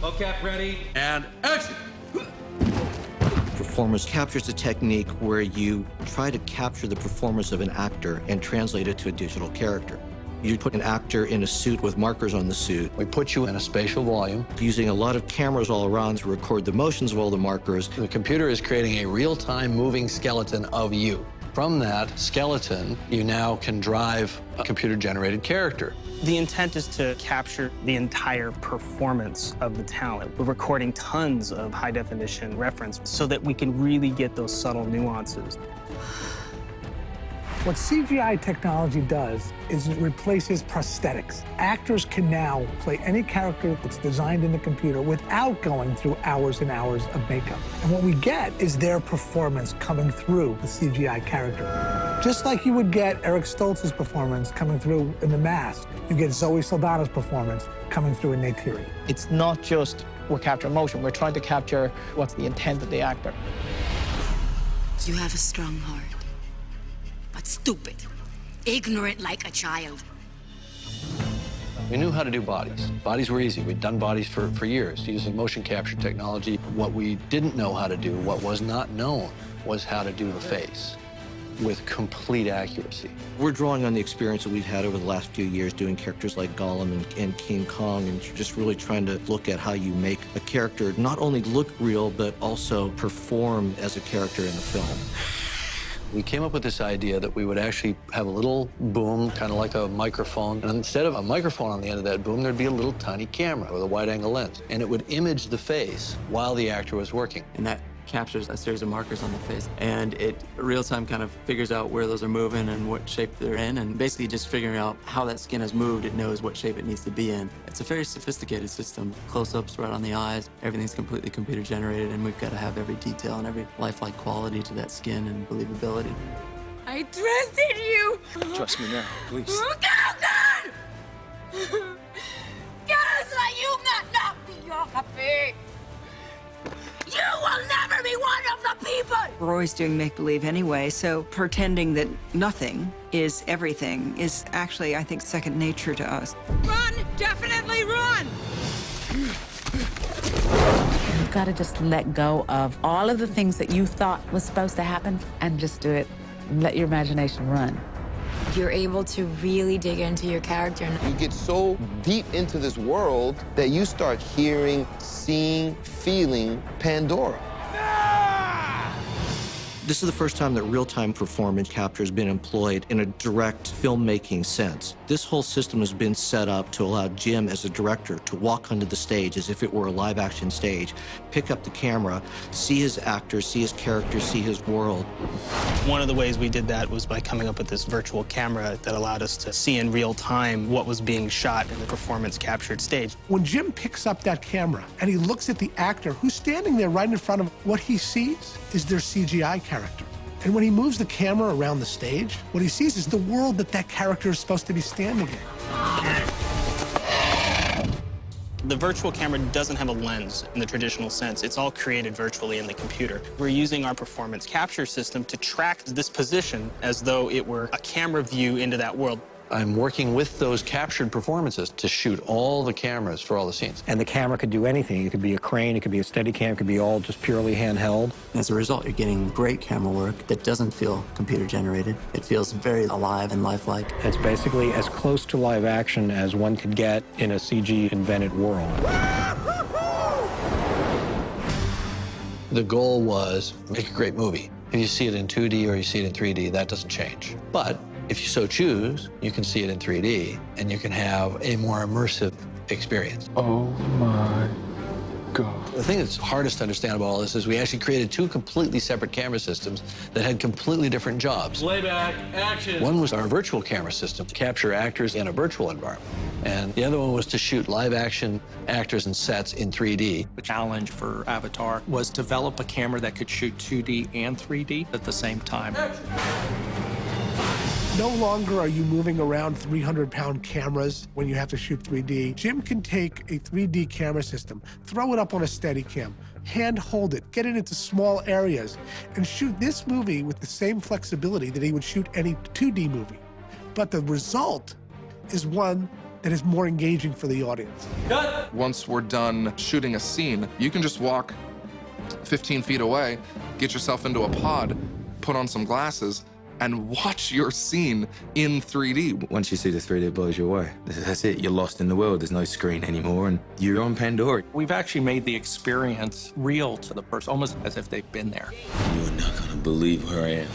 Mocap ready. And action! Performance captures a technique where you try to capture the performance of an actor and translate it to a digital character. You put an actor in a suit with markers on the suit. We put you in a spatial volume. Using a lot of cameras all around to record the motions of all the markers. The computer is creating a real-time moving skeleton of you. From that skeleton, you now can drive a computer-generated character. The intent is to capture the entire performance of the talent. We're recording tons of high-definition reference so that we can really get those subtle nuances. What CGI technology does is it replaces prosthetics. Actors can now play any character that's designed in the computer without going through hours and hours of makeup. And what we get is their performance coming through the CGI character. Just like you would get Eric Stoltz's performance coming through in The Mask, you get Zoe Saldana's performance coming through in Neytiri. It's not just we're capturing emotion, we're trying to capture what's the intent of the actor. You have a strong heart, but stupid, ignorant like a child. We knew how to do bodies. Bodies were easy. We'd done bodies for years using motion capture technology. What we didn't know how to do, what was not known, was how to do the face with complete accuracy. We're drawing on the experience that we've had over the last few years doing characters like Gollum and King Kong, and just really trying to look at how you make a character not only look real, but also perform as a character in the film. We came up with this idea that we would actually have a little boom, kind of like a microphone. And instead of a microphone on the end of that boom, there'd be a little tiny camera with a wide-angle lens. And it would image the face while the actor was working. And that captures a series of markers on the face. And it real-time kind of figures out where those are moving and what shape they're in. And basically just figuring out how that skin has moved, it knows what shape it needs to be in. It's a very sophisticated system. Close-ups right on the eyes. Everything's completely computer-generated, and we've got to have every detail and every lifelike quality to that skin and believability. I trusted you! Trust me now, please. God! Guys like you not be your happy! You will never be one of the people! We're always doing make-believe anyway, so pretending that nothing is everything is actually, I think, second nature to us. Run! Definitely run! You've got to just let go of all of the things that you thought was supposed to happen and just do it. Let your imagination run. You're able to really dig into your character. You get so deep into this world that you start hearing, seeing, feeling Pandora. This is the first time that real-time performance capture has been employed in a direct filmmaking sense. This whole system has been set up to allow Jim, as a director, to walk onto the stage as if it were a live-action stage, pick up the camera, see his actors, see his characters, see his world. One of the ways we did that was by coming up with this virtual camera that allowed us to see in real time what was being shot in the performance-captured stage. When Jim picks up that camera and he looks at the actor who's standing there right in front of him, what he sees is their CGI character. And when he moves the camera around the stage, what he sees is the world that that character is supposed to be standing in. The virtual camera doesn't have a lens in the traditional sense. It's all created virtually in the computer. We're using our performance capture system to track this position as though it were a camera view into that world. I'm working with those captured performances to shoot all the cameras for all the scenes. And the camera could do anything. It could be a crane, it could be a Steadicam, it could be all just purely handheld. As a result, you're getting great camera work that doesn't feel computer-generated. It feels very alive and lifelike. It's basically as close to live action as one could get in a CG-invented world. The goal was make a great movie. If you see it in 2D or you see it in 3D, that doesn't change. But if you so choose, you can see it in 3D, and you can have a more immersive experience. Oh my God. The thing that's hardest to understand about all this is we actually created two completely separate camera systems that had completely different jobs. Playback, action. One was our virtual camera system to capture actors in a virtual environment. And the other one was to shoot live action actors and sets in 3D. The challenge for Avatar was to develop a camera that could shoot 2D and 3D at the same time. No longer are you moving around 300-pound cameras when you have to shoot 3D. Jim can take a 3D camera system, throw it up on a Steadicam, hand hold it, get it into small areas, and shoot this movie with the same flexibility that he would shoot any 2D movie. But the result is one that is more engaging for the audience. Once we're done shooting a scene, you can just walk 15 feet away, get yourself into a pod, put on some glasses, and watch your scene in 3D. Once you see the 3D, it blows you away. That's it. You're lost in the world. There's no screen anymore, and you're on Pandora. We've actually made the experience real to the person, almost as if they've been there. You're not gonna believe where I am.